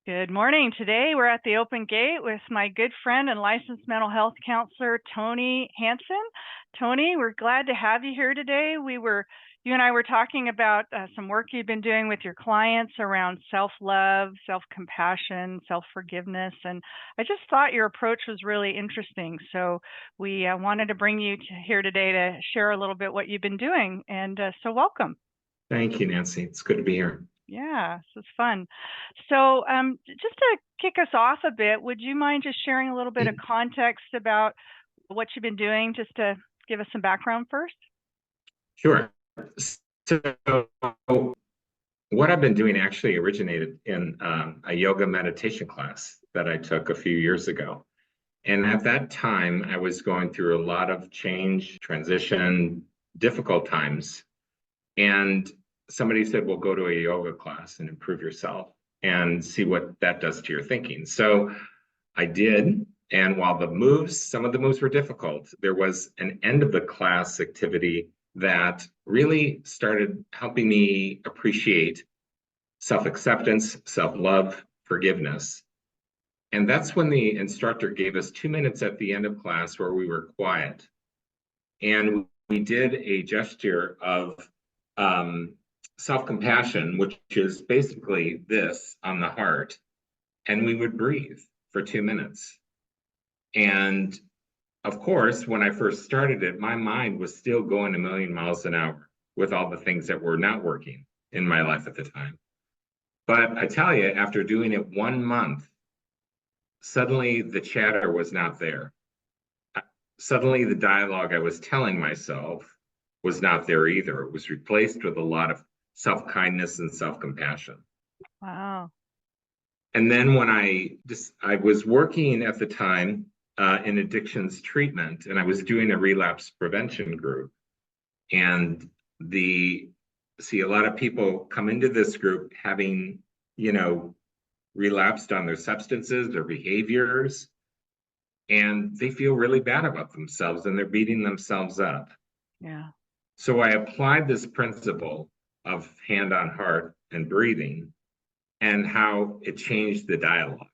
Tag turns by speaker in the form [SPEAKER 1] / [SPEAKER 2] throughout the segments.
[SPEAKER 1] Good morning. Today we're at the Open Gate with my good friend and licensed mental health counselor, Tony Hansen. Tony, we're glad to have you here today. You and I were talking about some work you've been doing with your clients around self-love, self-compassion, self-forgiveness, and I just thought your approach was really interesting. So we wanted to bring you here today to share a little bit what you've been doing, and so welcome.
[SPEAKER 2] Thank you, Nancy. It's good to be here.
[SPEAKER 1] Yeah, this is fun. So just to kick us off a bit, would you mind just sharing a little bit of context about what you've been doing, just to give us some background first?
[SPEAKER 2] Sure. So what I've been doing actually originated in a yoga meditation class that I took a few years ago. And at that time, I was going through a lot of change, transition, difficult times. And somebody said, well, go to a yoga class and improve yourself and see what that does to your thinking. So I did. And while some of the moves were difficult, there was an end of the class activity that really started helping me appreciate self-acceptance, self-love, forgiveness. And that's when the instructor gave us 2 minutes at the end of class where we were quiet. And we did a gesture of self-compassion, which is basically this on the heart, and we would breathe for 2 minutes. And of course, when I first started it, my mind was still going a million miles an hour with all the things that were not working in my life at the time. But I tell you, after doing it 1 month, suddenly the chatter was not there. Suddenly the dialogue I was telling myself was not there either. It was replaced with a lot of self-kindness and self-compassion.
[SPEAKER 1] Wow.
[SPEAKER 2] And then when I was working at the time in addictions treatment, and I was doing a relapse prevention group. And a lot of people come into this group having, relapsed on their substances, their behaviors, and they feel really bad about themselves and they're beating themselves up.
[SPEAKER 1] Yeah.
[SPEAKER 2] So I applied this principle of hand on heart and breathing, and how it changed the dialogue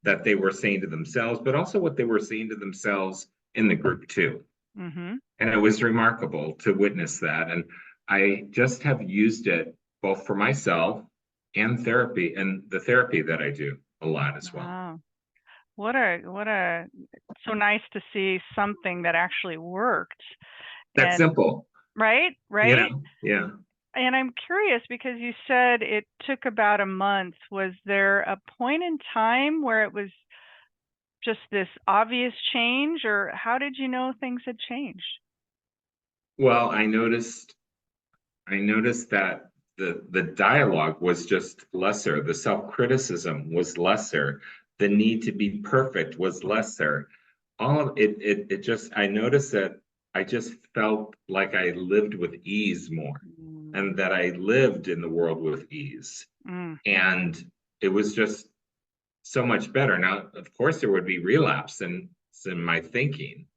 [SPEAKER 2] that they were saying to themselves, but also what they were saying to themselves in the group too.
[SPEAKER 1] Mm-hmm.
[SPEAKER 2] And it was remarkable to witness that. And I just have used it both for myself and therapy, and the therapy that I do a lot as well.
[SPEAKER 1] Wow. So nice to see something that actually worked.
[SPEAKER 2] That's simple.
[SPEAKER 1] Right?
[SPEAKER 2] Yeah.
[SPEAKER 1] And I'm curious because you said it took about a month. Was there a point in time where it was just this obvious change, or how did you know things had changed?
[SPEAKER 2] Well, I noticed that the dialogue was just lesser. The self-criticism was lesser. The need to be perfect was lesser. All of it I noticed that I just felt like I lived with ease more, and that I lived in the world with ease. And it was just so much better. Now, of course, there would be relapse in my thinking,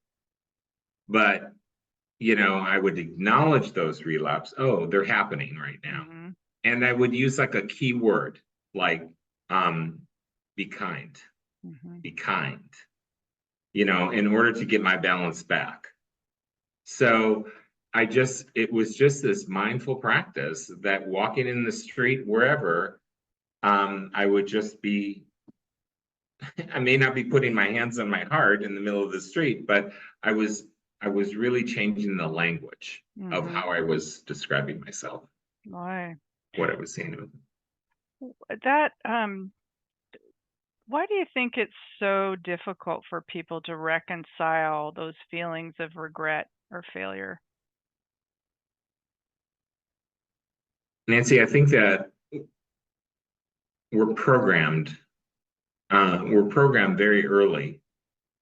[SPEAKER 2] but I would acknowledge those relapse. Oh, they're happening right now. And I would use like a key word, like be kind, be kind, in order to get my balance back. So it was just this mindful practice that walking in the street, wherever, I would just I may not be putting my hands on my heart in the middle of the street, but I was really changing the language of how I was describing myself.
[SPEAKER 1] Why?
[SPEAKER 2] What I was saying.
[SPEAKER 1] Why do you think it's so difficult for people to reconcile those feelings of regret or failure?
[SPEAKER 2] Nancy, I think that we're programmed very early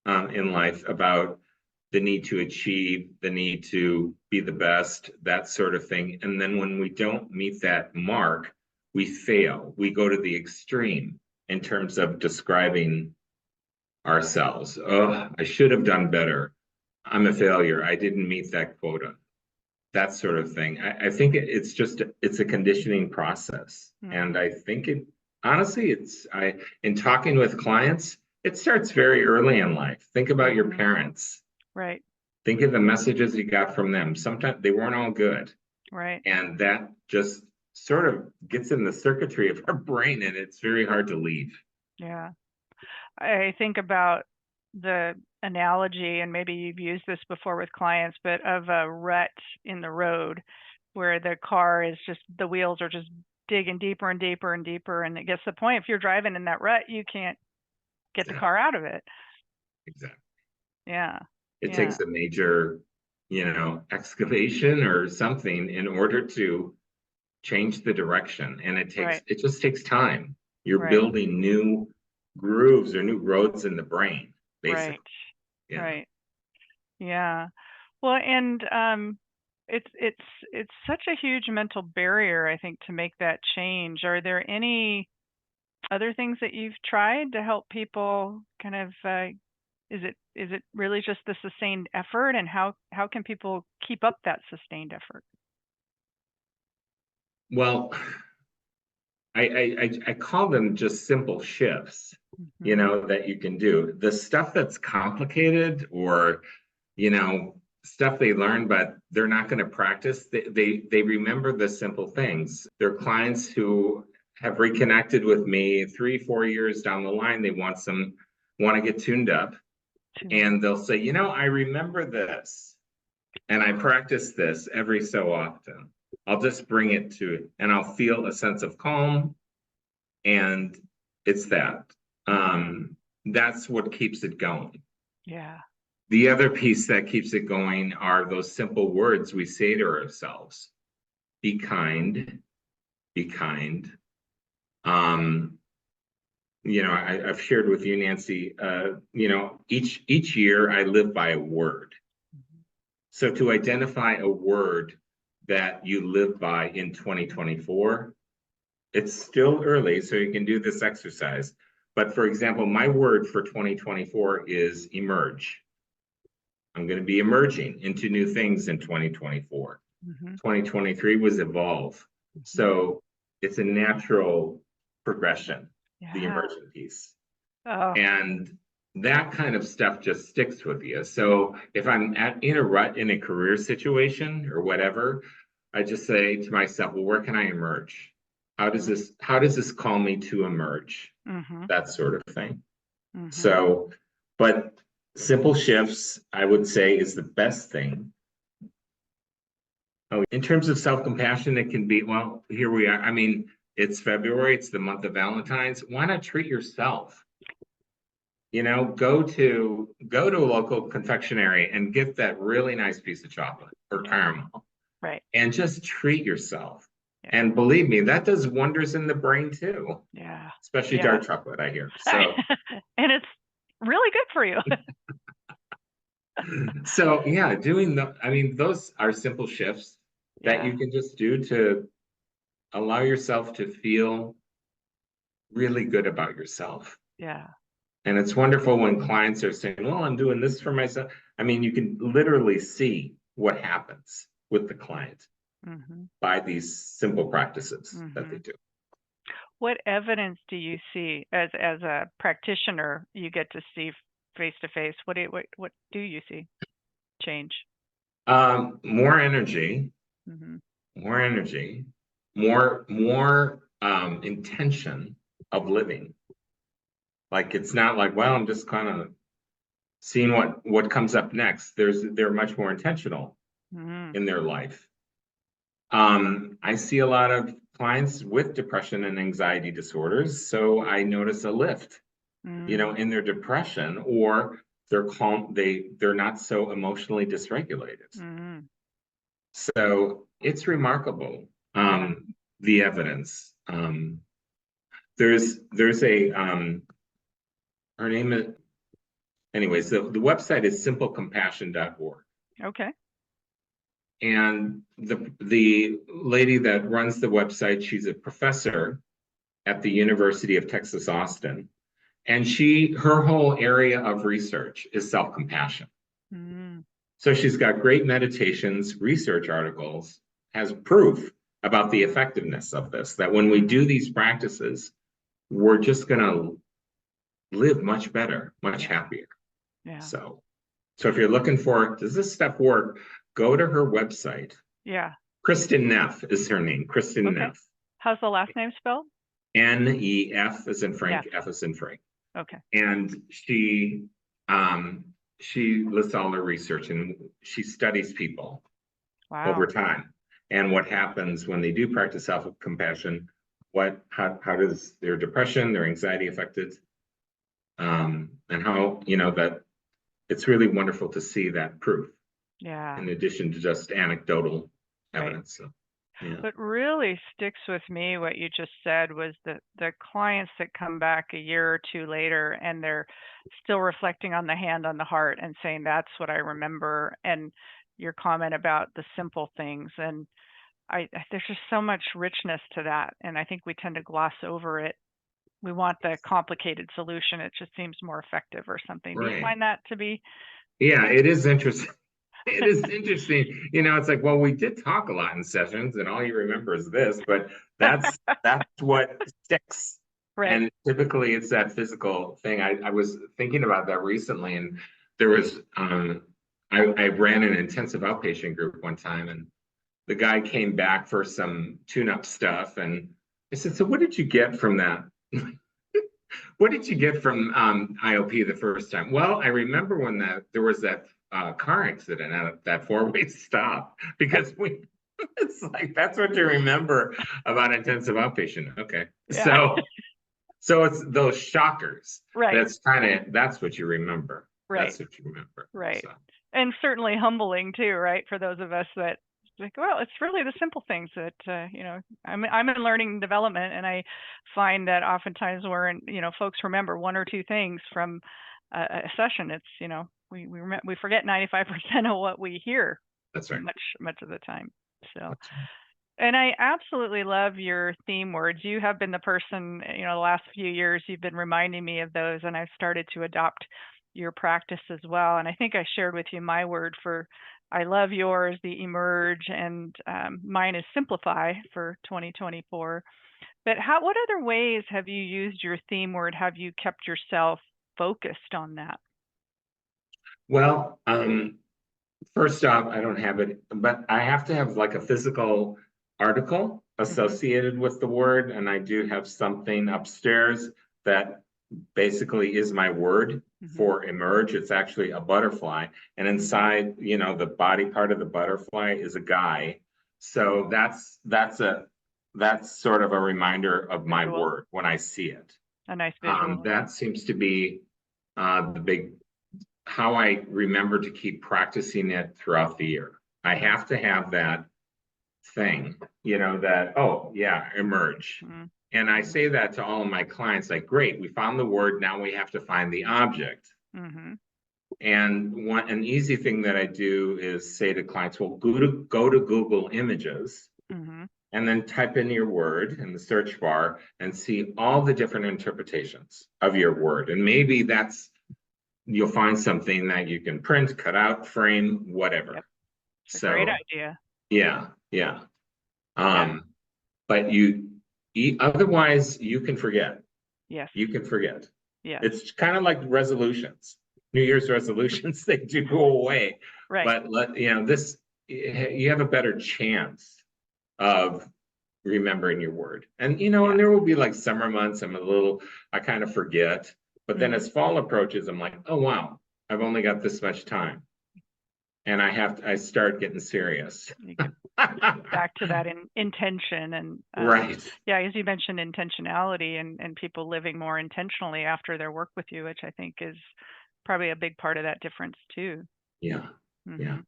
[SPEAKER 2] in life about the need to achieve, the need to be the best, that sort of thing. And then when we don't meet that mark, we fail. We go to the extreme in terms of describing ourselves. Oh, I should have done better. I'm a failure. I didn't meet that quota. That sort of thing. I think it's a conditioning process. And I think honestly, in talking with clients, it starts very early in life. Think about your
[SPEAKER 1] Mhm.
[SPEAKER 2] parents.
[SPEAKER 1] Right,
[SPEAKER 2] Think of the messages you got from them. Sometimes they weren't all good.
[SPEAKER 1] right.
[SPEAKER 2] And that just sort of gets in the circuitry of our brain, and it's very hard to leave.
[SPEAKER 1] Yeah. I think about the analogy, and maybe you've used this before with clients, but of a rut in the road where the car is just, the wheels are just digging deeper and deeper and deeper. And it gets to the point, if you're driving in that rut, you can't get the
[SPEAKER 2] Exactly.
[SPEAKER 1] car out of it.
[SPEAKER 2] Exactly.
[SPEAKER 1] Yeah.
[SPEAKER 2] It
[SPEAKER 1] Yeah.
[SPEAKER 2] takes a major, excavation or something in order to change the direction. And
[SPEAKER 1] Right.
[SPEAKER 2] it just takes time. You're
[SPEAKER 1] Right.
[SPEAKER 2] building new grooves or new roads in the brain,
[SPEAKER 1] Right.
[SPEAKER 2] basically. Yeah.
[SPEAKER 1] Right. Yeah. Well, and it's such a huge mental barrier, I think, to make that change. Are there any other things that you've tried to help people kind of is it really just the sustained effort, and how can people keep up that sustained effort?
[SPEAKER 2] Well, I call them just simple shifts,
[SPEAKER 1] Mhm.
[SPEAKER 2] that you can do. The stuff that's complicated or, stuff they learn, but they're not going to practice, they remember the simple things. They're clients who have reconnected with me 3, 4 years down the line. They want to get tuned up,
[SPEAKER 1] Tuned up.
[SPEAKER 2] and they'll say, I remember this, and I practice this every so often. I'll just bring it to, and I'll feel a sense of calm, and it's that.
[SPEAKER 1] Mhm.
[SPEAKER 2] That's what keeps it going.
[SPEAKER 1] Yeah.
[SPEAKER 2] The other piece that keeps it going are those simple words we say to ourselves: be kind, be kind. Um, I've shared with you, Nancy, each year I live by a word.
[SPEAKER 1] Mhm.
[SPEAKER 2] So to identify a word that you live by in 2024, it's still early, so you can do this exercise. But for example, my word for 2024 is emerge. I'm going to be emerging into new things in 2024.
[SPEAKER 1] Mhm.
[SPEAKER 2] 2023 was evolve.
[SPEAKER 1] Mhm.
[SPEAKER 2] So it's a natural progression, the
[SPEAKER 1] Yeah.
[SPEAKER 2] emergent piece.
[SPEAKER 1] Oh,
[SPEAKER 2] And that kind of stuff just sticks with you. So if I'm in a rut in a career situation or whatever, I just say to myself, well, where can I emerge? How does this call me to emerge?
[SPEAKER 1] mhm.
[SPEAKER 2] That sort of thing.
[SPEAKER 1] Mhm.
[SPEAKER 2] So, but simple shifts, I would say, is the best thing. Oh, in terms of self-compassion, it can be, well, here we are. I mean, it's February, it's the month of Valentine's. Why not treat yourself? Go to a local confectionery and get that really nice piece of chocolate or
[SPEAKER 1] Yeah.
[SPEAKER 2] caramel
[SPEAKER 1] Right.
[SPEAKER 2] and just treat yourself.
[SPEAKER 1] Yeah.
[SPEAKER 2] And believe me, that does wonders in the brain too,
[SPEAKER 1] Yeah.
[SPEAKER 2] especially
[SPEAKER 1] Yeah.
[SPEAKER 2] dark chocolate, I hear. So,
[SPEAKER 1] And it's really good for you.
[SPEAKER 2] so yeah, I mean, those are simple shifts that
[SPEAKER 1] Yeah.
[SPEAKER 2] you can just do to allow yourself to feel really good about yourself.
[SPEAKER 1] Yeah.
[SPEAKER 2] And it's wonderful when clients are saying, well, I'm doing this for myself. I mean, you can literally see what happens with the client
[SPEAKER 1] Mhm.
[SPEAKER 2] by these simple practices that they
[SPEAKER 1] Mhm.
[SPEAKER 2] do.
[SPEAKER 1] What evidence do you see as a practitioner you get to see face to face? What do you see change?
[SPEAKER 2] More energy,
[SPEAKER 1] Mhm.
[SPEAKER 2] more energy, more intention of living. Like it's not like, well, I'm just kind of seeing what comes up next. They're much more intentional
[SPEAKER 1] Mhm.
[SPEAKER 2] in their life. I see a lot of clients with depression and anxiety disorders, so I notice a lift,
[SPEAKER 1] Mm.
[SPEAKER 2] in their depression, or they're calm, they're not so emotionally dysregulated.
[SPEAKER 1] Mhm.
[SPEAKER 2] So it's remarkable,
[SPEAKER 1] Yeah.
[SPEAKER 2] the evidence. There's a her name is anyways, the website is simplecompassion.org.
[SPEAKER 1] Okay.
[SPEAKER 2] And the lady that runs the website, she's a professor at the University of Texas, Austin. And her whole area of research is self-compassion.
[SPEAKER 1] Mm.
[SPEAKER 2] So she's got great meditations, research articles, has proof about the effectiveness of this, that when we do
[SPEAKER 1] Mhm.
[SPEAKER 2] these practices, we're just going to live much better, much happier.
[SPEAKER 1] Yeah.
[SPEAKER 2] So if you're looking for, does this stuff work? Go to her website.
[SPEAKER 1] Yeah.
[SPEAKER 2] Kristen Neff is her name. Kristen
[SPEAKER 1] Okay.
[SPEAKER 2] Neff.
[SPEAKER 1] How's the last name spelled?
[SPEAKER 2] N-E-F as in Frank,
[SPEAKER 1] Yeah.
[SPEAKER 2] F as in Frank.
[SPEAKER 1] Okay.
[SPEAKER 2] And she lists all her research, and she studies people over
[SPEAKER 1] Wow.
[SPEAKER 2] time and what happens when they do practice self-compassion. How does their depression, their anxiety affect it? And how, that it's really wonderful to see that proof
[SPEAKER 1] Yeah.
[SPEAKER 2] in addition to just anecdotal
[SPEAKER 1] Right.
[SPEAKER 2] evidence. So, yeah.
[SPEAKER 1] What really sticks with me, what you just said, was the clients that come back a year or two later and they're still reflecting on the hand on the heart and saying, that's what I remember. And your comment about the simple things. And there's just so much richness to that. And I think we tend to gloss over it. We want the complicated solution. It just seems more effective or something. Do you
[SPEAKER 2] Right.
[SPEAKER 1] find that to be?
[SPEAKER 2] Yeah, it is interesting. It is interesting. It's like, well, we did talk a lot in sessions, and all you remember is this, but that's what sticks.
[SPEAKER 1] Right.
[SPEAKER 2] And typically it's that physical thing. I was thinking about that recently, and there was I ran an intensive outpatient group one time, and the guy came back for some tune-up stuff, and I said, so what did you get from that? What did you get from IOP the first time? Well, I remember when there was that car accident at that four-way stop, because it's like, that's what you remember about intensive outpatient. Okay.
[SPEAKER 1] Yeah.
[SPEAKER 2] So it's those shockers.
[SPEAKER 1] Right.
[SPEAKER 2] That's what you remember.
[SPEAKER 1] Right.
[SPEAKER 2] That's what you remember.
[SPEAKER 1] Right.
[SPEAKER 2] So.
[SPEAKER 1] And certainly humbling too, right? For those of us that like, well, it's really the simple things that, I'm in learning development, and I find that oftentimes folks remember one or two things from a session. It's, we forget 95% of what we hear.
[SPEAKER 2] That's right.
[SPEAKER 1] Much of the time. So.
[SPEAKER 2] That's right.
[SPEAKER 1] And I absolutely love your theme words. You have been the person, the last few years you've been reminding me of those, and I've started to adopt your practice as well. And I think I shared with you my word for, I love yours, the emerge, and mine is simplify for 2024. But what other ways have you used your theme word? Have you kept yourself focused on that?
[SPEAKER 2] Well, first off, I don't have it, but I have to have like a physical article associated with the word, and I do have something upstairs that basically is my word for emerge. It's actually a butterfly, and inside, the body part of the butterfly is a guy. So that's sort of a reminder of my word when I see it.
[SPEAKER 1] A nice visual.
[SPEAKER 2] That seems to be the big, how I remember to keep practicing it throughout the year. I have to have that thing, that, oh yeah, emerge. And I say that to all of my clients, like, great, we found the word, now we have to find the object. And an easy thing that I do is say to clients, well, go to Google Images, and then type in your word in the search bar and see all the different interpretations of your word. And maybe you'll find something that you can print, cut out, frame, whatever.
[SPEAKER 1] Yep. It's a great idea.
[SPEAKER 2] Yeah. But otherwise you can forget.
[SPEAKER 1] Yes.
[SPEAKER 2] You can forget.
[SPEAKER 1] Yeah.
[SPEAKER 2] It's kind of like resolutions, New Year's resolutions, they do go away.
[SPEAKER 1] Right.
[SPEAKER 2] But you have a better chance of remembering your word. And and there will be like summer months, I kind of forget. But then as fall approaches, I'm like, oh wow, I've only got this much time. And I start getting serious.
[SPEAKER 1] You get back to that intention and
[SPEAKER 2] right.
[SPEAKER 1] Yeah, as you mentioned, intentionality and people living more intentionally after their work with you, which I think is probably a big part of that difference too.
[SPEAKER 2] Yeah. Yeah.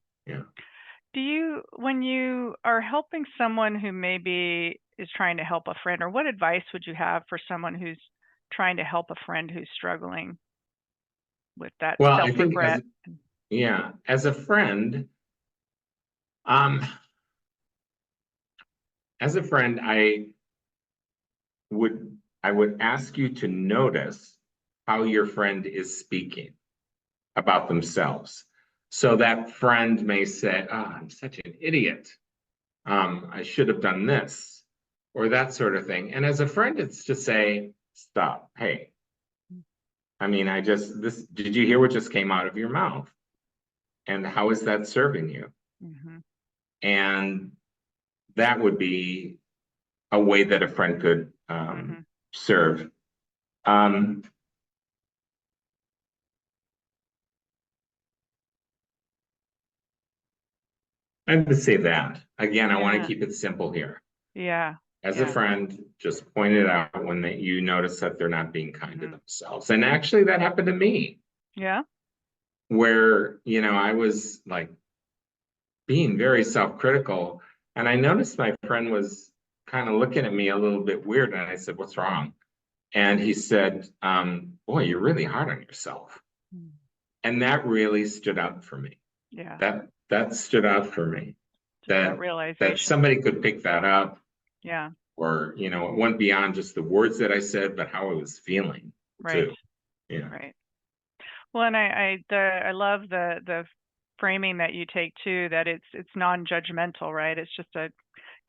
[SPEAKER 1] When you are helping someone who maybe is trying to help a friend, or what advice would you have for someone who's trying to help a friend who's struggling with that self-regret?
[SPEAKER 2] As a friend, I would ask you to notice how your friend is speaking about themselves. So that friend may say, I'm such an idiot. I should have done this, or that sort of thing. And as a friend, it's to say, stop. Hey, I mean, did you hear what just came out of your mouth? And how is that serving you?
[SPEAKER 1] Mm-hmm.
[SPEAKER 2] And that would be a way that a friend could serve. I would say that. Again, I want to keep it simple here.
[SPEAKER 1] Yeah.
[SPEAKER 2] As a friend, just point it out when you notice that they're not being kind to themselves. And actually, that happened to me.
[SPEAKER 1] Yeah.
[SPEAKER 2] Where, I was like being very self-critical. And I noticed my friend was kind of looking at me a little bit weird. And I said, "What's wrong?" And he said, "Boy, you're really hard on yourself." And that really stood out for me.
[SPEAKER 1] Yeah.
[SPEAKER 2] That stood out for me.
[SPEAKER 1] That realization.
[SPEAKER 2] That somebody could pick that up.
[SPEAKER 1] Yeah.
[SPEAKER 2] Or, it went beyond just the words that I said, but how I was feeling too. Yeah.
[SPEAKER 1] Right. Well, and I love the framing that you take too, that it's non-judgmental, right? It's just a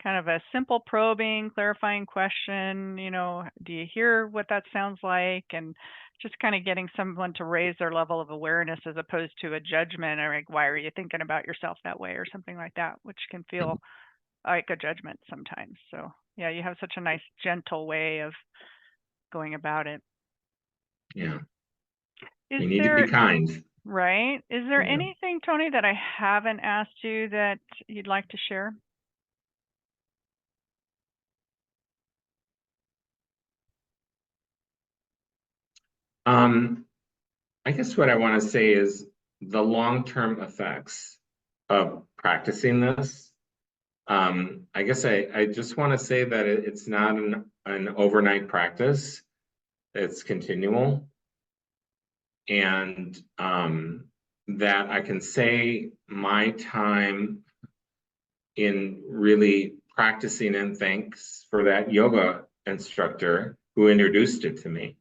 [SPEAKER 1] kind of a simple probing, clarifying question, do you hear what that sounds like? And just kind of getting someone to raise their level of awareness as opposed to a judgment or like, why are you thinking about yourself that way or something like that, which can feel like a judgment sometimes. So yeah, you have such a nice, gentle way of going about it.
[SPEAKER 2] Yeah.
[SPEAKER 1] Is
[SPEAKER 2] You need to
[SPEAKER 1] there,
[SPEAKER 2] be kind.
[SPEAKER 1] right? Is there
[SPEAKER 2] Yeah.
[SPEAKER 1] anything, Tony, that I haven't asked you that you'd like to share?
[SPEAKER 2] I guess what I want to say is the long-term effects of practicing this. I guess I just want to say that it's not an overnight practice. It's continual. And that I can say my time in really practicing, and thanks for that yoga instructor who introduced it to me,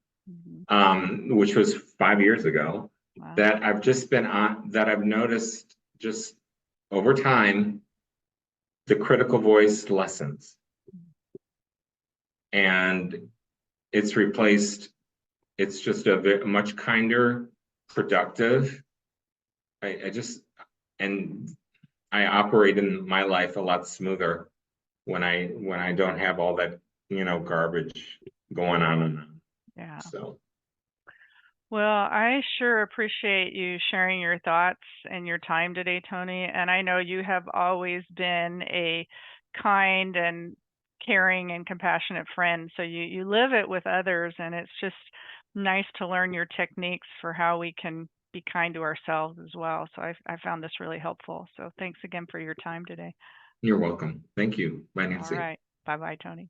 [SPEAKER 2] which was 5 years ago.
[SPEAKER 1] Wow.
[SPEAKER 2] That I've just been on, that I've noticed just over time, the critical voice lessens. And it's replaced, it's just a much kinder, productive. And I operate in my life a lot smoother when I don't have all that, garbage going on and on.
[SPEAKER 1] Yeah.
[SPEAKER 2] So.
[SPEAKER 1] Well, I sure appreciate you sharing your thoughts and your time today, Tony. And I know you have always been a kind and caring and compassionate friend. So you live it with others, and it's just nice to learn your techniques for how we can be kind to ourselves as well. So I found this really helpful. So thanks again for your time today.
[SPEAKER 2] You're welcome. Thank you. Bye,
[SPEAKER 1] All
[SPEAKER 2] Nancy.
[SPEAKER 1] right. Bye-bye, Tony.